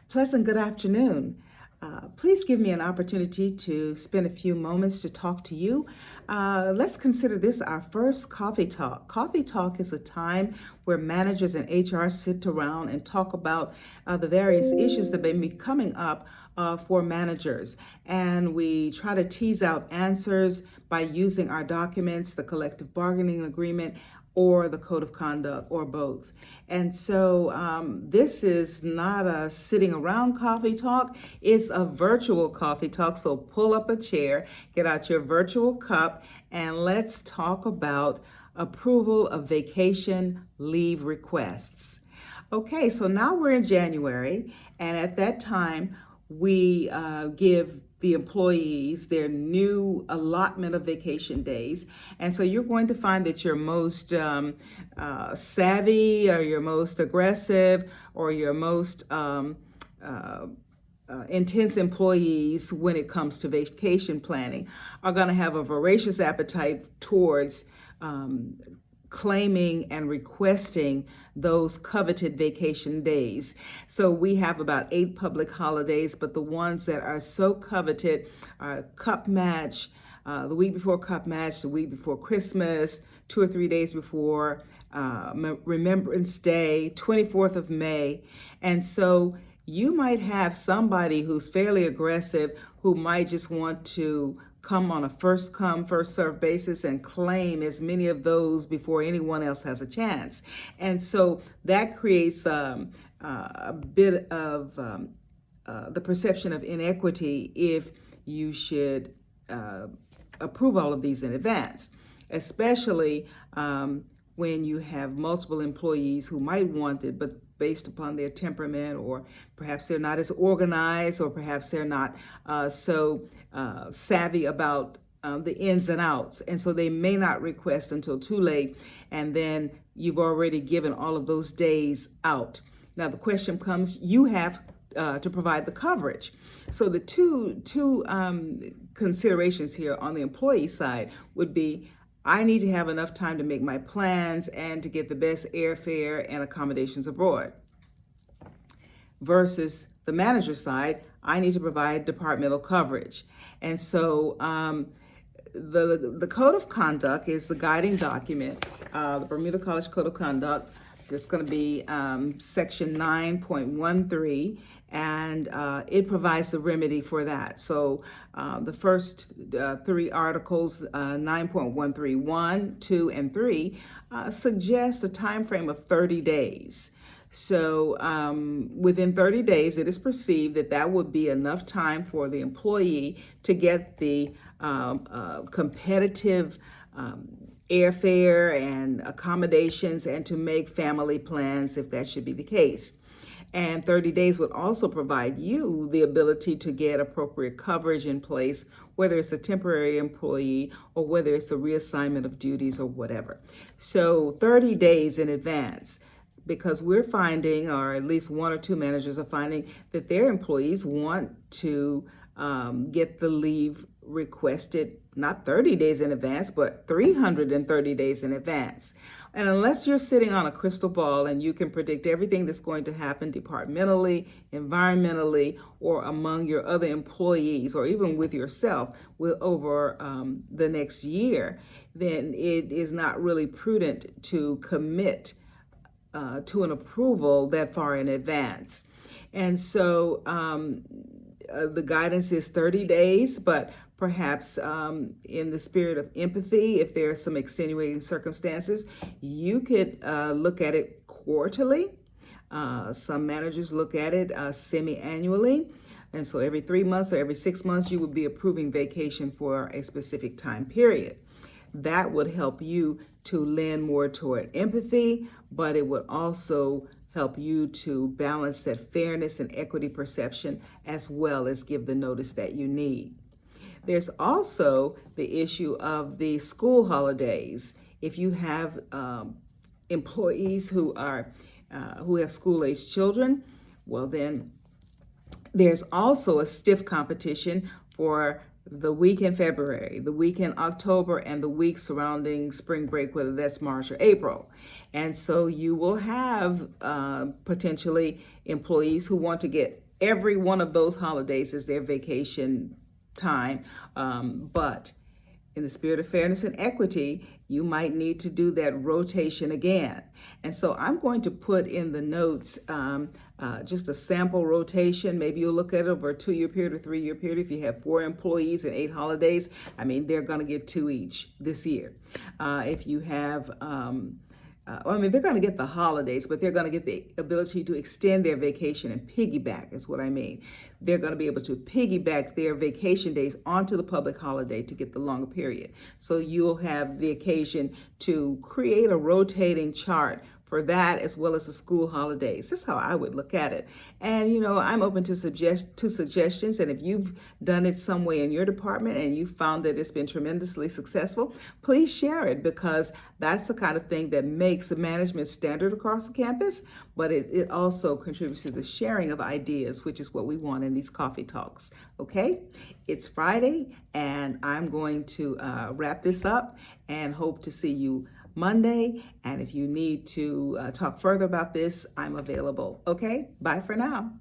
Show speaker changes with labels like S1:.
S1: Pleasant good afternoon. Please give me an opportunity to spend a few moments to talk to you. Let's consider this our first coffee talk. Coffee talk is a time where managers and HR sit around and talk about the various issues that may be coming up for managers. And we try to tease out answers by using our documents, the collective bargaining agreement, or the code of conduct, or both. And so this is not a sitting around coffee talk, it's a virtual coffee talk. So pull up a chair, get out your virtual cup, and let's talk about approval of vacation leave requests. Okay, so now we're in January, and at that time, we give the employees their new allotment of vacation days. And so you're going to find that your most savvy, or your most aggressive, or your most intense employees when it comes to vacation planning are going to have a voracious appetite towards claiming and requesting those coveted vacation days. So we have about 8 public holidays, but the ones that are so coveted are Cup Match, the week before Cup Match, the week before Christmas, 2 or 3 days before Remembrance Day, 24th of May. And so you might have somebody who's fairly aggressive who might just want to come on a first come, first served basis and claim as many of those before anyone else has a chance. And so that creates a bit of the perception of inequity if you should approve all of these in advance, especially when you have multiple employees who might want it, but based upon their temperament, or perhaps they're not as organized, or perhaps they're not so savvy about the ins and outs. And so they may not request until too late, and then you've already given all of those days out. Now the question comes, you have to provide the coverage. So the two considerations here on the employee side would be, I need to have enough time to make my plans and to get the best airfare and accommodations abroad. Versus the manager side, I need to provide departmental coverage. And so the Code of Conduct is the guiding document, the Bermuda College Code of Conduct. It's going to be section 9.13, and it provides the remedy for that. So the first 3 articles, 9.131, 2, and 3, suggest a time frame of 30 days. So within 30 days, it is perceived that that would be enough time for the employee to get the competitive airfare and accommodations, and to make family plans if that should be the case. And 30 days would also provide you the ability to get appropriate coverage in place, whether it's a temporary employee or whether it's a reassignment of duties or whatever. So 30 days in advance, because we're finding, or at least 1 or 2 managers are finding, that their employees want to get the leave requested not 30 days in advance, but 330 days in advance. And unless you're sitting on a crystal ball and you can predict everything that's going to happen departmentally, environmentally, or among your other employees, or even with yourself over the next year, then it is not really prudent to commit to an approval that far in advance. And so the guidance is 30 days, but perhaps in the spirit of empathy, if there are some extenuating circumstances, you could look at it quarterly. Some managers look at it semi-annually. And so every 3 months or every 6 months, you would be approving vacation for a specific time period. That would help you to lend more toward empathy, but it would also help you to balance that fairness and equity perception, as well as give the notice that you need. There's also the issue of the school holidays. If you have employees who have school-aged children, well then there's also a stiff competition for the week in February, the week in October, and the week surrounding spring break, whether that's March or April. And so you will have potentially employees who want to get every one of those holidays is their vacation time. But in the spirit of fairness and equity, you might need to do that rotation again. And so I'm going to put in the notes just a sample rotation. Maybe you'll look at it over a 2-year period or 3-year period. If you have 4 employees and 8 holidays, I mean, they're going to get 2 each this year. If you have they're going to get the holidays, but they're going to get the ability to extend their vacation and piggyback is what I mean. They're going to be able to piggyback their vacation days onto the public holiday to get the longer period. So you'll have the occasion to create a rotating chart for that as well as the school holidays. That's how I would look at it. And I'm open to suggestions. And if you've done it some way in your department and you found that it's been tremendously successful, please share it, because that's the kind of thing that makes the management standard across the campus, but it also contributes to the sharing of ideas, which is what we want in these coffee talks. Okay, it's Friday, and I'm going to wrap this up and hope to see you Monday. And if you need to talk further about this, I'm available. Okay, bye for now.